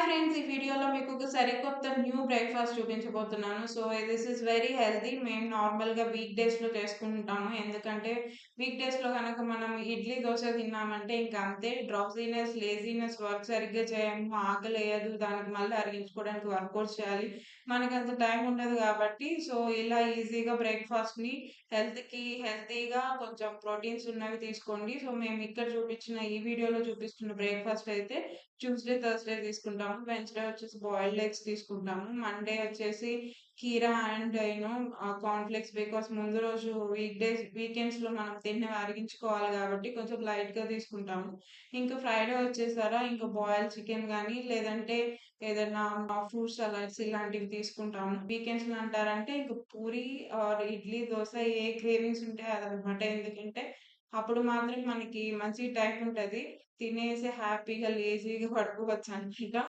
Friends! ఈ వీడియోలో మీకు ఒక సరికొత్త న్యూ బ్రేక్‌ఫాస్ట్ చూపించబోతున్నాను. This is very healthy. మేము నార్మల్‌గా వీక్ డేస్‌లో చేసుకుంటాము. ఎందుకంటే వీక్ డేస్‌లో గనక మనం ఇడ్లీ, దోస తిన్నామంటే ఇంక అంతే డ్రౌజీనెస్, లేజీనెస్, వర్క్ సరిగ్గా చేయము, ఆకలేయదు. దానికి మళ్ళీ అరిగించుకోవడానికి వర్కౌట్స్ చేయాలి. మనకంత టైం ఉండదు కాబట్టి ఇలా ఈజీగా బ్రేక్‌ఫాస్ట్‌ని హెల్తీగా కొంచెం ప్రోటీన్స్ ఉన్నవి తీసుకోండి. మేము ఇక్కడ చూపించిన ఈ వీడియోలో చూపిస్తున్న బ్రేక్‌ఫాస్ట్ అయితే ట్యూస్‌డే, థర్స్‌డే తీసుకుంటాము. వెన్స్‌డే వచ్చేసి బాయిల్డ్ ఎగ్స్ తీసుకుంటాము. మండే వచ్చేసి కీరా అండ్ కార్న్ ఫ్లేక్స్ బికాస్ ముందు రోజు వీకెండ్స్‌లో మనం తిన్నవి అరిగించుకోవాలి కాబట్టి కొంచెం లైట్‌గా తీసుకుంటాము. ఇంకా ఫ్రైడే వచ్చేసారా ఇంకా బాయిల్డ్ చికెన్ గానీ, లేదంటే ఏదైనా ఫ్రూట్ సలాడ్స్ ఇలాంటివి తీసుకుంటాము. వీకెండ్స్‌లో అంటారంటే ఇంక పూరి ఆర్ ఇడ్లీ, దోస ఏ క్రేవింగ్స్ ఉంటే అదనమాట. ఎందుకంటే అప్పుడు మాత్రం మనకి మంచి టైం ఉంటది. తినేసి హ్యాపీగా లేజీగా పడుకోవచ్చనమాట.